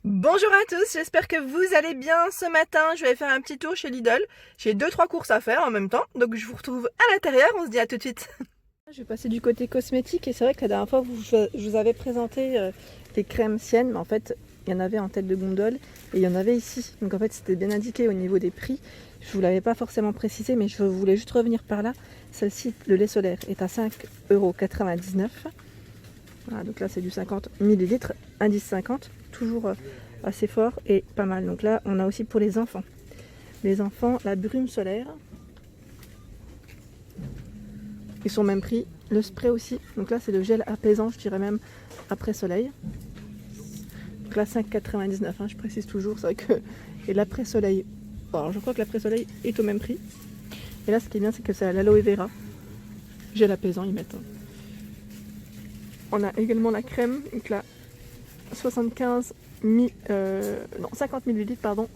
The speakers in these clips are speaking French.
Bonjour à tous, j'espère que vous allez bien. Ce matin, je vais faire un petit tour chez Lidl. J'ai 2-3 courses à faire en même temps, donc je vous retrouve à l'intérieur. On se dit à tout de suite. Je vais passer du côté cosmétique et c'est vrai que la dernière fois, je vous avais présenté des crèmes Sienne, mais en fait, il y en avait en tête de gondole et il y en avait ici. Donc en fait, c'était bien indiqué au niveau des prix. Je ne vous l'avais pas forcément précisé, mais je voulais juste revenir par là. Celle-ci, le lait solaire, est à 5,99 €. Voilà, donc là, c'est du 50 ml, indice 50, toujours assez fort et pas mal. Donc là, on a aussi pour les enfants. Les enfants, la brume solaire. Ils sont au même prix. Le spray aussi. Donc là, c'est le gel apaisant, je dirais même après soleil. Donc là, 5,99 €, hein, je précise toujours. C'est vrai que. Et l'après soleil. Alors, je crois que l'après soleil est au même prix. Et là, ce qui est bien, c'est que c'est l'aloe vera. Gel apaisant, ils mettent. On a également la crème. Donc là, 50 ml, pardon.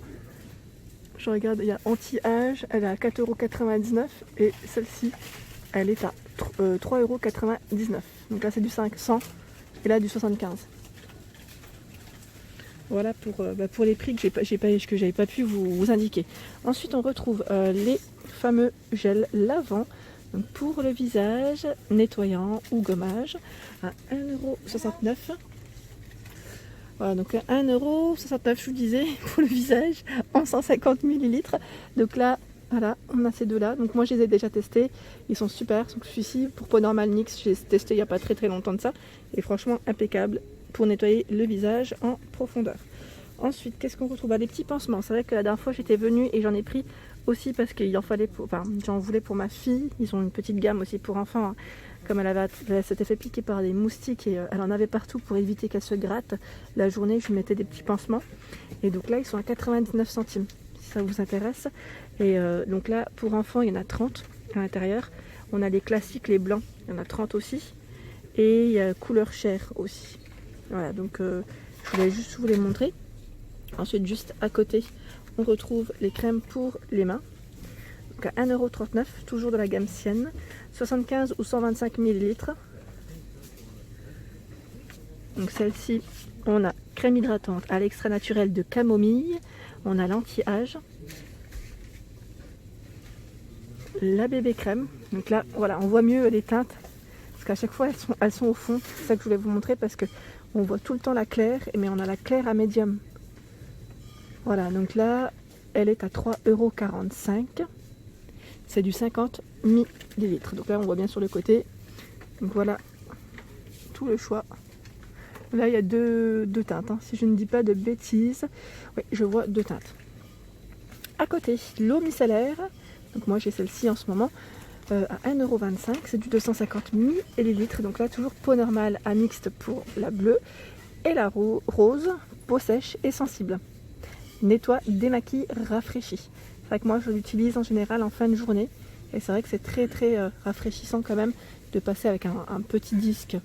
Je regarde, il y a anti-âge, elle est à 4,99 € et celle-ci, elle est à 3,99 €. Donc là, c'est du 500 et là, du 75. Voilà pour les prix que j'avais pas pu vous indiquer. Ensuite, on retrouve les fameux gels lavants. Donc pour le visage, nettoyant ou gommage, à 1,69 €. Voilà, donc 1,69 €, je vous disais, pour le visage, en 150 ml. Donc là, voilà, on a ces deux-là. Donc moi, je les ai déjà testés. Ils sont super. Donc celui-ci, pour peau normale NYX, j'ai testé il n'y a pas très longtemps de ça. Et franchement, impeccable pour nettoyer le visage en profondeur. Ensuite, qu'est-ce qu'on retrouve? Des petits pansements. C'est vrai que la dernière fois, j'étais venue et j'en ai pris aussi parce qu'il en fallait j'en voulais pour ma fille. Ils ont une petite gamme aussi pour enfants, hein. Comme elle s'était fait piquer par des moustiques et elle en avait partout pour éviter qu'elle se gratte la journée, je lui mettais des petits pansements. Et donc là, ils sont à 99 centimes, si ça vous intéresse. Et donc là, pour enfants, il y en a 30 à l'intérieur. On a les classiques, les blancs, il y en a 30 aussi. Et il y a couleur chair aussi. Voilà, donc je voulais juste vous les montrer. Ensuite, juste à côté, on retrouve les crèmes pour les mains. Donc à 1,39 €, toujours de la gamme Sienne, 75 ou 125 ml. Donc celle-ci, on a crème hydratante à l'extrait naturel de camomille, on a l'anti-âge, la bébé crème. Donc là, voilà, on voit mieux les teintes, parce qu'à chaque fois, elles sont au fond. C'est ça que je voulais vous montrer, parce que on voit tout le temps la claire, mais on a la claire à médium. Voilà, donc là, elle est à 3,45 €. C'est du 50 ml. Donc là, on voit bien sur le côté. Donc voilà, tout le choix. Là, il y a deux teintes, hein, si je ne dis pas de bêtises. Oui, je vois deux teintes. À côté, l'eau micellaire. Donc moi, j'ai celle-ci en ce moment à 1,25 €. C'est du 250 ml. Donc là, toujours peau normale à mixte pour la bleue. Et la rose, peau sèche et sensible. Nettoie, démaquille, rafraîchit. C'est vrai que moi, je l'utilise en général en fin de journée. Et c'est vrai que c'est très rafraîchissant quand même de passer avec un petit disque.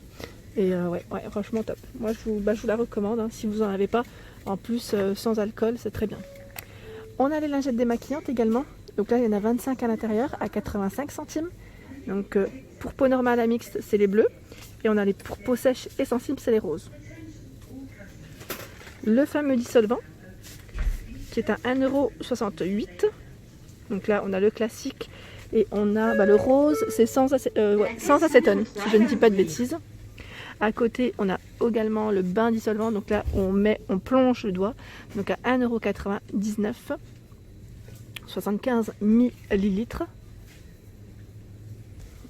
Et ouais, franchement top. Moi, je vous la recommande, hein, si vous n'en avez pas. En plus, sans alcool, c'est très bien. On a les lingettes démaquillantes également. Donc là, il y en a 25 à l'intérieur, à 85 centimes. Donc pour peau normale à mixte, c'est les bleus. Et on a les pour peau sèche et sensible, c'est les roses. Le fameux dissolvant, qui est à 1,68 €. Donc là, on a le classique et on a le rose, c'est sans acétone, si je ne dis pas de bêtises. À côté, on a également le bain dissolvant. Donc là, on plonge le doigt. Donc à 1,99 €, 75 ml.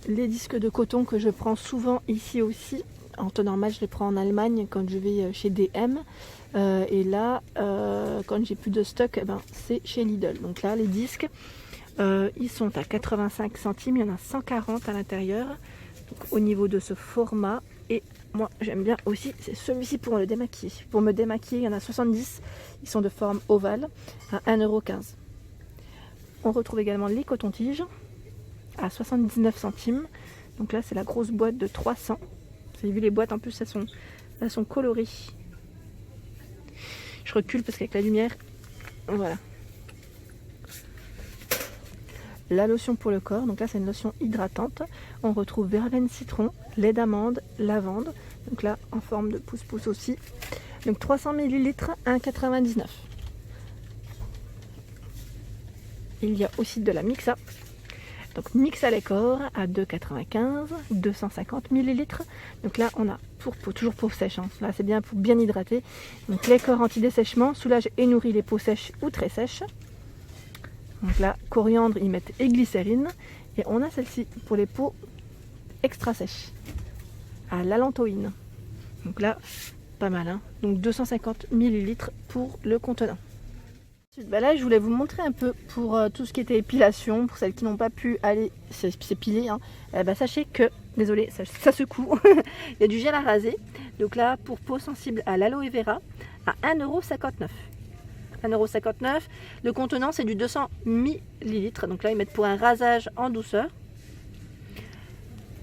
Les disques de coton que je prends souvent ici aussi. En temps normal, je les prends en Allemagne quand je vais chez DM. Et là, quand j'ai plus de stock, c'est chez Lidl. Donc là, les disques, ils sont à 85 centimes. Il y en a 140 à l'intérieur. Au niveau de ce format. Et moi, j'aime bien aussi, c'est celui-ci pour le démaquiller. Pour me démaquiller, il y en a 70. Ils sont de forme ovale à 1,15 €. On retrouve également les cotons-tiges à 79 centimes. Donc là, c'est la grosse boîte de 300. Vous avez vu les boîtes, en plus, elles sont colorées. Je recule parce qu'avec la lumière, voilà. La lotion pour le corps, donc là c'est une lotion hydratante. On retrouve verveine citron, lait d'amande, lavande. Donc là en forme de pouce-pouce aussi. Donc 300 ml, 1,99. Il y a aussi de la Mixa. Donc Mixa lait corps à 2,95, 250 ml. Donc là on a pour peau, toujours peau sèche, hein. Là c'est bien pour bien hydrater. Donc lait corps anti-dessèchement, soulage et nourrit les peaux sèches ou très sèches. Donc là coriandre ils mettent et glycérine. Et on a celle-ci pour les peaux extra sèches à l'allantoïne. Donc là pas mal, hein. Donc 250 ml pour le contenant. Bah là, je voulais vous montrer un peu pour tout ce qui était épilation, pour celles qui n'ont pas pu aller s'épiler. Hein. Sachez que, désolé, ça secoue, il y a du gel à raser. Donc là, pour peau sensible à l'aloe vera, à 1,59 €. 1,59 €. Le contenant, c'est du 200 ml. Donc là, ils mettent pour un rasage en douceur.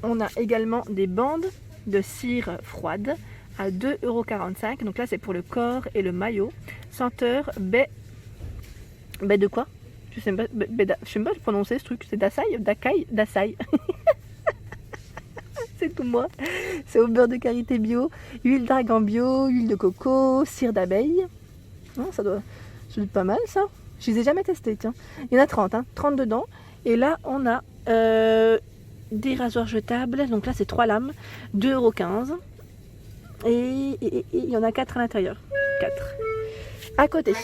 On a également des bandes de cire froide à 2,45 €. Donc là, c'est pour le corps et le maillot. Senteur baie. Baie de quoi? Je sais pas prononcer ce truc. C'est d'Açaï. C'est tout moi. C'est au beurre de karité bio, huile d'argan bio, huile de coco, cire d'abeille. Ça doit être pas mal ça. Je les ai jamais testés, tiens. Il y en a 30, hein, 30 dedans. Et là, on a des rasoirs jetables. Donc là, c'est 3 lames, 2,15 €. Et il y en a 4 à l'intérieur. 4. À côté.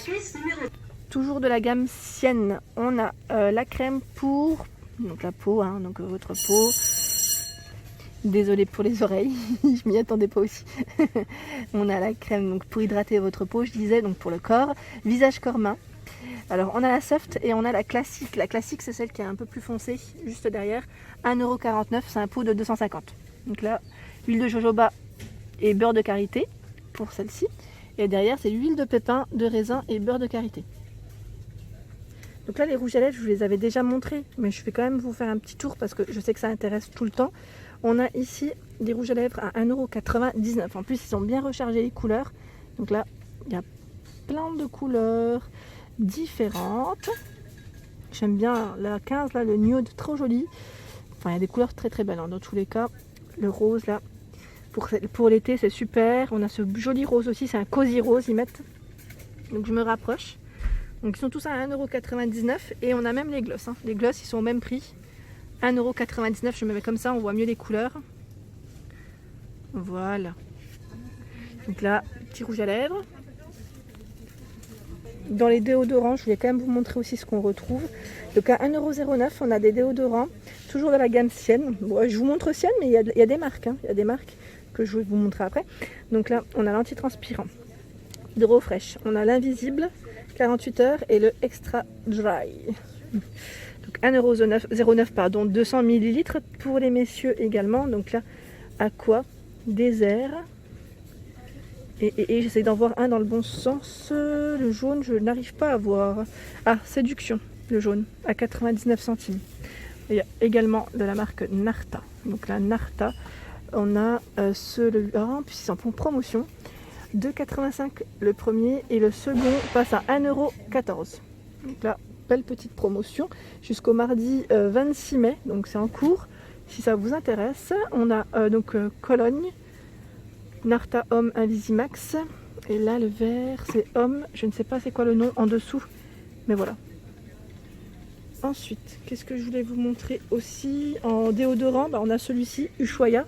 Toujours de la gamme Sienne, on a la crème pour donc la peau, hein, donc votre peau. Désolée pour les oreilles, je m'y attendais pas aussi. On a la crème donc pour hydrater votre peau, je disais, donc pour le corps, visage, corps, main. Alors on a la soft et on a la classique. La classique c'est celle qui est un peu plus foncée, juste derrière, 1,49 €, c'est un pot de 250. Donc là, huile de jojoba et beurre de karité pour celle-ci. Et derrière c'est l'huile de pépin, de raisin et beurre de karité. Donc là les rouges à lèvres je vous les avais déjà montrés, mais je vais quand même vous faire un petit tour parce que je sais que ça intéresse tout le temps. On a ici des rouges à lèvres à 1,99 €. En plus ils sont bien rechargés les couleurs. Donc là il y a plein de couleurs différentes. J'aime bien la 15 là, le nude, trop joli. Enfin il y a des couleurs très très belles, hein. Dans tous les cas, le rose là pour l'été c'est super. On a ce joli rose aussi, c'est un cosy rose ils mettent. Donc je me rapproche. Donc ils sont tous à 1,99 € et on a même les glosses, hein. Les glosses ils sont au même prix, 1,99 €. Je me mets comme ça, on voit mieux les couleurs. Voilà. Donc là, petit rouge à lèvres. Dans les déodorants, je voulais quand même vous montrer aussi ce qu'on retrouve. Donc à 1,09 €, on a des déodorants, toujours de la gamme Sienne. Bon, je vous montre Sienne, mais il y a des marques, hein. Il y a des marques que je vais vous montrer après. Donc là, on a l'antitranspirant, HydroFresh, on a l'invisible, 48 heures et le extra dry. Donc 1,09 €, 200 ml pour les messieurs également. Donc là, aqua, désert. Et j'essaie d'en voir un dans le bon sens. Le jaune, je n'arrive pas à voir. Ah, séduction, le jaune, à 99 centimes. Il y a également de la marque Narta. Donc la Narta, on a puis ils sont en promotion. 2,85 € le premier et le second passe à 1,14 €. Donc là, belle petite promotion jusqu'au mardi 26 mai, donc c'est en cours si ça vous intéresse. On a Cologne, Narta Homme Invisimax, et là le vert c'est Homme, je ne sais pas c'est quoi le nom en dessous, mais voilà. Ensuite, qu'est-ce que je voulais vous montrer aussi en déodorant? On a celui-ci, Ushuaïa.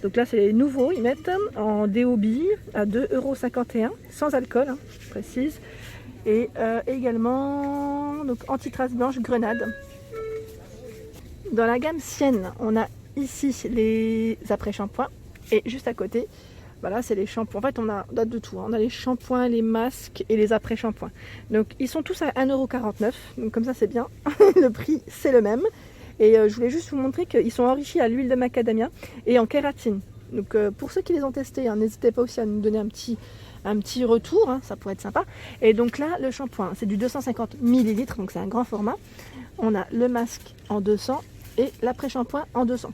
Donc là c'est les nouveaux, ils mettent en déo bille à 2,51 €, sans alcool, hein, je précise. Et également donc anti-trace blanche grenade. Dans la gamme Sienne, on a ici les après-shampoings et juste à côté, voilà, c'est les shampoings. En fait, on a de tout, hein. On a les shampoings, les masques et les après-shampoings. Donc ils sont tous à 1,49 €. Donc comme ça c'est bien. Le prix c'est le même. Et je voulais juste vous montrer qu'ils sont enrichis à l'huile de macadamia et en kératine. Donc pour ceux qui les ont testés, hein, n'hésitez pas aussi à nous donner un petit retour, hein, ça pourrait être sympa. Et donc là, le shampoing, c'est du 250 ml, donc c'est un grand format. On a le masque en 200 et l'après-shampoing en 200.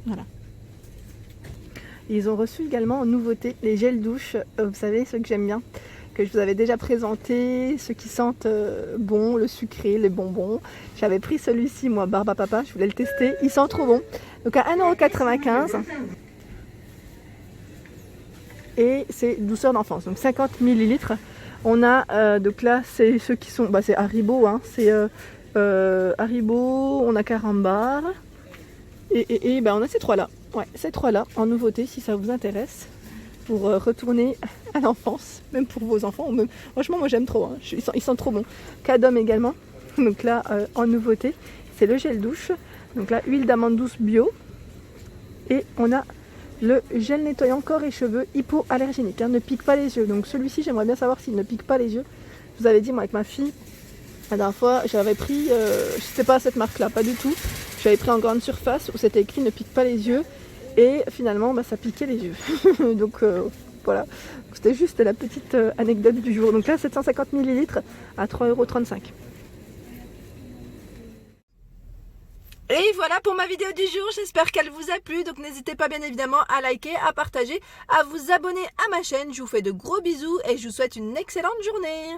Voilà. Ils ont reçu également en nouveauté les gels douche, vous savez, ceux que j'aime bien, que je vous avais déjà présenté, ceux qui sentent bon, le sucré, les bonbons. J'avais pris celui-ci, moi, Barbe à Papa, je voulais le tester, il sent trop bon. Donc à 1,95 €. et c'est douceur d'enfance, donc 50 ml. On a, donc là c'est ceux qui sont, c'est Haribo, hein, c'est Haribo, on a Carambar, et on a ces trois là, ouais, ces trois là en nouveauté si ça vous intéresse, pour retourner à l'enfance, même pour vos enfants, ou même, franchement moi j'aime trop, hein, ils sont trop bons. Cadom également, donc là en nouveauté, c'est le gel douche, donc là huile d'amande douce bio, et on a le gel nettoyant corps et cheveux hypoallergénique, hein, ne pique pas les yeux. Donc celui-ci, j'aimerais bien savoir s'il ne pique pas les yeux. Je vous avais dit, moi avec ma fille, la dernière fois, j'avais pris, c'était pas cette marque-là, pas du tout. J'avais pris en grande surface où c'était écrit ne pique pas les yeux. Et finalement, ça piquait les yeux. Donc voilà, c'était juste la petite anecdote du jour. Donc là, 750 ml à 3,35 €. Et voilà pour ma vidéo du jour, j'espère qu'elle vous a plu, donc n'hésitez pas bien évidemment à liker, à partager, à vous abonner à ma chaîne. Je vous fais de gros bisous et je vous souhaite une excellente journée.